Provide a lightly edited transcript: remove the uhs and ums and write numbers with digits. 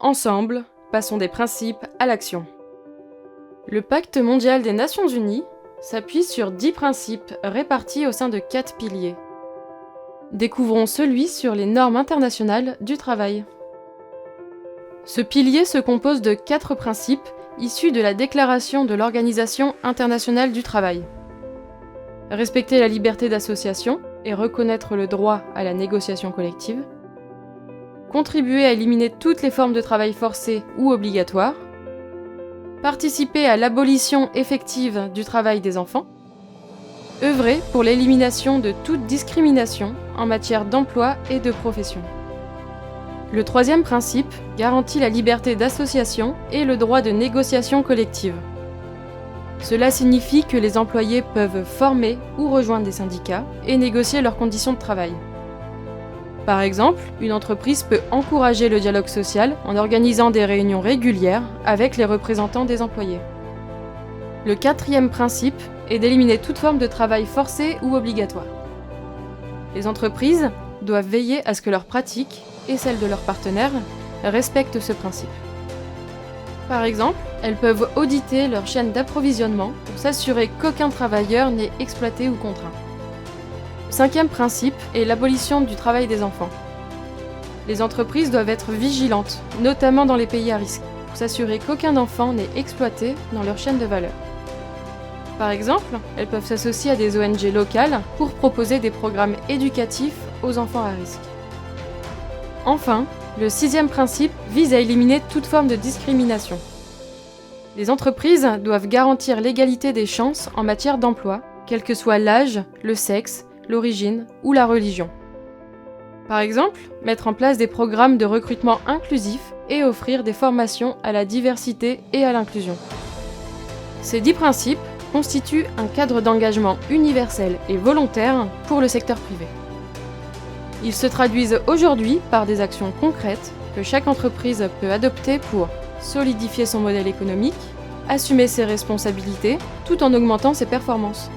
Ensemble, passons des principes à l'action. Le Pacte mondial des Nations Unies s'appuie sur 10 principes répartis au sein de 4 piliers. Découvrons celui sur les normes internationales du travail. Ce pilier se compose de 4 principes issus de la Déclaration de l'Organisation internationale du travail. Respecter la liberté d'association et reconnaître le droit à la négociation collective. Contribuer à éliminer toutes les formes de travail forcé ou obligatoire. Participer à l'abolition effective du travail des enfants. Œuvrer pour l'élimination de toute discrimination en matière d'emploi et de profession. Le 3e principe garantit la liberté d'association et le droit de négociation collective. Cela signifie que les employés peuvent former ou rejoindre des syndicats et négocier leurs conditions de travail. Par exemple, une entreprise peut encourager le dialogue social en organisant des réunions régulières avec les représentants des employés. Le 4e principe est d'éliminer toute forme de travail forcé ou obligatoire. Les entreprises doivent veiller à ce que leurs pratiques et celles de leurs partenaires respectent ce principe. Par exemple, elles peuvent auditer leur chaîne d'approvisionnement pour s'assurer qu'aucun travailleur n'est exploité ou contraint. Le 5e principe est l'abolition du travail des enfants. Les entreprises doivent être vigilantes, notamment dans les pays à risque, pour s'assurer qu'aucun enfant n'est exploité dans leur chaîne de valeur. Par exemple, elles peuvent s'associer à des ONG locales pour proposer des programmes éducatifs aux enfants à risque. Enfin, le 6e principe vise à éliminer toute forme de discrimination. Les entreprises doivent garantir l'égalité des chances en matière d'emploi, quel que soit l'âge, le sexe, l'origine ou la religion. Par exemple, mettre en place des programmes de recrutement inclusifs et offrir des formations à la diversité et à l'inclusion. Ces 10 principes constituent un cadre d'engagement universel et volontaire pour le secteur privé. Ils se traduisent aujourd'hui par des actions concrètes que chaque entreprise peut adopter pour solidifier son modèle économique, assumer ses responsabilités, tout en augmentant ses performances.